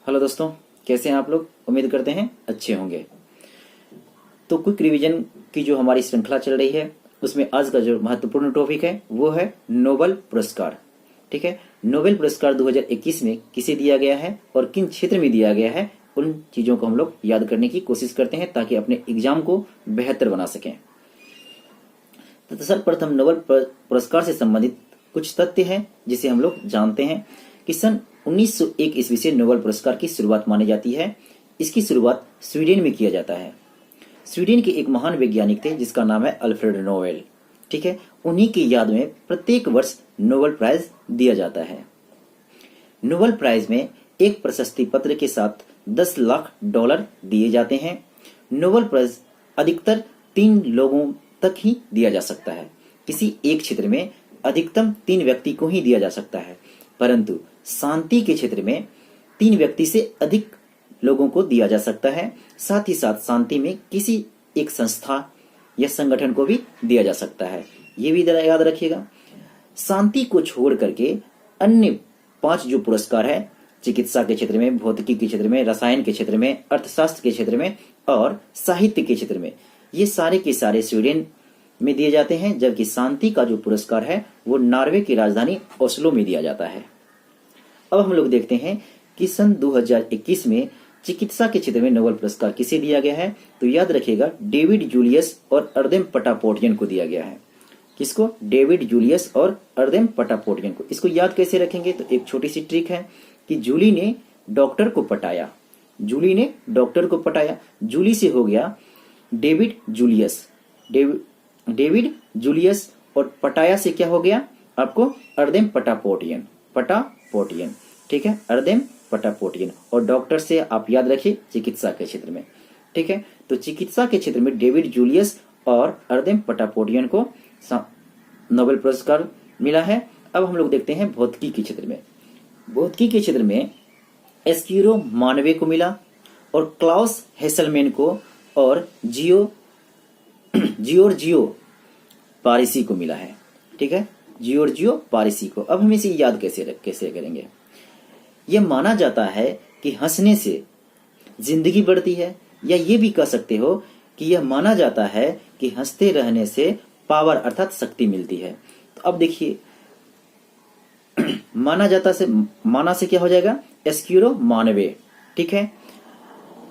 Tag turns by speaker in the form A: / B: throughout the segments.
A: Hello दोस्तों, कैसे हैं आप लोग। उम्मीद करते हैं अच्छे होंगे। तो क्विक रिवीजन की जो हमारी श्रृंखला चल रही है उसमें आज का जो महत्वपूर्ण टॉपिक है वो है नोबेल पुरस्कार। ठीक है, नोबेल पुरस्कार 2021 में किसे दिया गया है और किन क्षेत्र में दिया गया है, उन चीजों को हम लोग याद करने की कोशिश करते हैं ताकि अपने एग्जाम को बेहतर बना सकें। तो सर्वप्रथम नोबेल पुरस्कार से संबंधित कुछ तथ्य हैं जिसे हम लोग जानते हैं कि सन 1901 ईस्वी से नोबेल पुरस्कार की शुरुआत मानी जाती है। इसकी शुरुआत स्वीडन में किया जाता है। स्वीडन के एक महान वैज्ञानिक थे जिसका नाम है अल्फ्रेड नोबेल। ठीक है, उन्हीं की याद में प्रत्येक वर्ष नोबेल प्राइज दिया जाता है। नोबेल प्राइज में एक प्रशस्ति पत्र के साथ $10 लाख दिए जाते हैं। नोबेल प्राइज अधिकतर 3 लोगों तक ही दिया जा सकता है। किसी एक क्षेत्र में अधिकतम 3 व्यक्ति को ही दिया जा सकता है, परंतु शांति के क्षेत्र में 3 व्यक्ति से अधिक लोगों को दिया जा सकता है। साथ ही साथ शांति में किसी एक संस्था या संगठन को भी दिया जा सकता है। ये भी याद रखिएगा। शांति को छोड़ करके अन्य 5 जो पुरस्कार है, चिकित्सा के क्षेत्र में, भौतिकी के क्षेत्र में, रसायन के क्षेत्र में, अर्थशास्त्र के क्षेत्र में और साहित्य के क्षेत्र में, ये सारे के सारे स्वीडन में दिए जाते हैं, जबकि शांति का जो पुरस्कार है वो नॉर्वे की राजधानी ओस्लो में दिया जाता है। अब हम लोग देखते हैं कि सन 2021 में चिकित्सा के क्षेत्र में नोबेल पुरस्कार किसे दिया गया है। तो याद रखिएगा, डेविड जूलियस और अर्देम पटापोटियन को दिया गया है। किसको? डेविड जूलियस और अर्देम पटापोटियन को। इसको याद कैसे रखेंगे? तो एक छोटी सी ट्रिक है कि जूली ने डॉक्टर को पटाया, जूली ने डॉक्टर को पटाया, जूली से हो गया डेविड जूलियस, डेविड जूलियस और पटाया से क्या हो गया आपको? अर्देम पटापोटियन, पटापोटियन। ठीक है, अर्देम पटापोटियन। और डॉक्टर से आप याद रखिए चिकित्सा के क्षेत्र में। ठीक है, तो चिकित्सा के क्षेत्र में डेविड जूलियस और अर्देम पटापोटियन को नोबेल पुरस्कार मिला है। अब हम लोग देखते हैं भौतिकी के क्षेत्र में। भौतिकी के क्षेत्र में एस्क्यूरो मानवे को मिला और क्लाउस हेसलमैन को और जियोर्जियो पारिसी को मिला है। ठीक है, जियोर्जियो पारिसी को। अब हम इसे याद कैसे करेंगे? यह माना जाता है कि हंसने से जिंदगी बढ़ती है, या ये भी कह सकते हो कि यह माना जाता है कि हंसते रहने से पावर अर्थात शक्ति मिलती है। तो अब देखिए, माना से क्या हो जाएगा? एस्क्यूरो मानवे। ठीक है,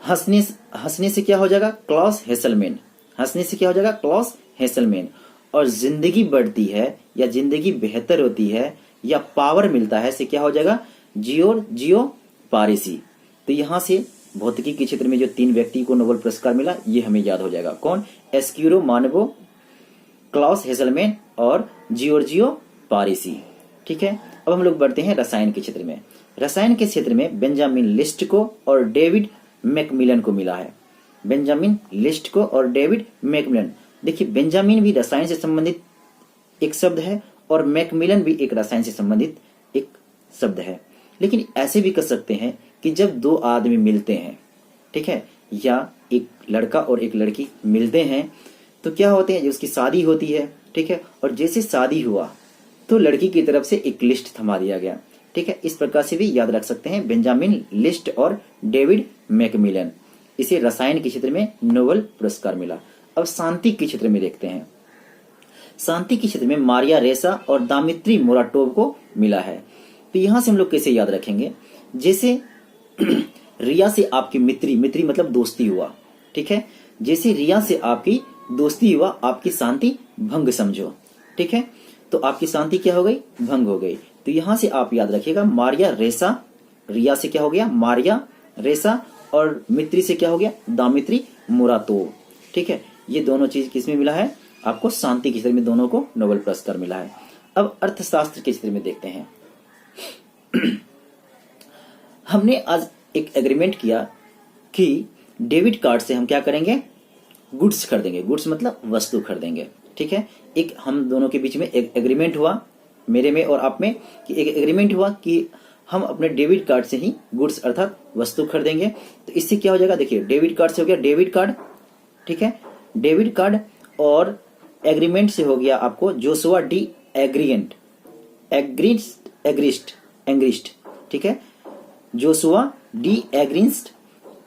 A: हंसने से क्या हो जाएगा? Klaus Hesselmann. हंसने से क्या हो जाएगा? Klaus Hesselmann. और जिंदगी बढ़ती है या जिंदगी बेहतर होती है या पावर मिलता है से क्या हो जाएगा? जियो पारिसी। तो यहां से भौतिकी के क्षेत्र में जो 3 व्यक्ति को नोबेल पुरस्कार मिला ये हमें याद हो जाएगा। कौन? एस्क्यूरो मानवो, क्लाउस हेसलमैन और जियोर्जियो पारिसी। ठीक है, अब हम लोग बढ़ते हैं रसायन के क्षेत्र में। रसायन के क्षेत्र में बेंजामिन लिस्ट को और डेविड मैकमिलन को मिला है। बेंजामिन लिस्ट को और डेविड मैकमिलन। देखिए, बेंजामिन भी रसायन से संबंधित एक शब्द है और मैकमिलन भी एक रसायन से संबंधित एक शब्द है। लेकिन ऐसे भी कर सकते हैं कि जब 2 आदमी मिलते हैं, ठीक है, या एक लड़का और एक लड़की मिलते हैं तो क्या होते हैं, जो उसकी शादी होती है, ठीक है, और जैसे शादी हुआ तो लड़की की तरफ से एक लिस्ट थमा दिया गया। ठीक है, इस प्रकार से भी याद रख सकते हैं बेंजामिन लिस्ट और डेविड मैकमिलन। इसे रसायन के क्षेत्र में नोबेल पुरस्कार मिला। अब शांति के क्षेत्र में देखते हैं। शांति के क्षेत्र में मारिया रेसा और दामित्री मोराटोव को मिला है। तो यहां से हम लोग कैसे याद रखेंगे? जैसे रिया से आपकी मित्री मतलब दोस्ती हुआ। ठीक है, जैसे रिया से आपकी दोस्ती हुआ, आपकी शांति भंग समझो। ठीक है, तो आपकी शांति क्या हो गई? भंग हो गई। तो यहां से आप याद रखिएगा, मारिया रेसा, रिया से क्या हो गया? मारिया रेसा, और मित्री से क्या हो गया? दामित्री मोरातोव। ठीक है, ये दोनों चीज किसमें मिला है? आपको शांति के क्षेत्र में दोनों को नोबेल पुरस्कार मिला है। अब अर्थशास्त्र के क्षेत्र में देखते हैं। हमने आज एक एग्रीमेंट किया कि डेबिट कार्ड से हम क्या करेंगे? गुड्स खरीदेंगे। गुड्स मतलब वस्तु खरीदेंगे। ठीक है, एक हम दोनों के बीच में एक एग्रीमेंट हुआ, मेरे में और आप में, कि एक एग्रीमेंट हुआ कि हम अपने डेबिट कार्ड से ही गुड्स अर्थात वस्तु खरीदेंगे। तो इससे क्या हो जाएगा? देखिए, डेबिट कार्ड से हो गया डेबिट कार्ड। ठीक है, डेबिट कार्ड, और एग्रीमेंट से हो गया आपको जोशुआ डी एग्रीस्ट। ठीक है, जोशुआ डी एग्रिंस्ट,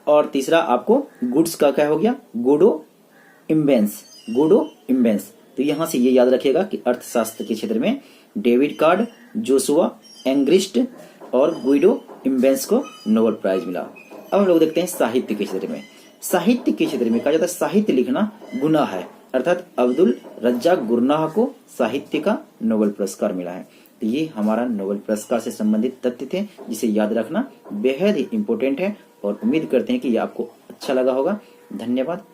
A: और तीसरा आपको गुड्स का क्या हो गया, गुडो इम्बेंस, गुडो इम्बेंस। तो यहां से ये याद रखिएगा कि अर्थशास्त्र के क्षेत्र में डेविड कार्ड, जोशुआ एंग्रिस्ट और गुइडो इम्बेंस को नोबेल प्राइज मिला। अब हम लोग देखते हैं साहित्य के क्षेत्र में। साहित्य के क्षेत्र में कहा जाता है साहित्य लिखना गुनाह है, अर्थात अब्दुल रज्जाक गुरनाह को साहित्य का नोबेल पुरस्कार मिला है। तो ये हमारा नोबेल पुरस्कार से संबंधित तथ्य थे, जिसे याद रखना बेहद ही इंपॉर्टेंट है, और उम्मीद करते हैं कि ये आपको अच्छा लगा होगा। धन्यवाद।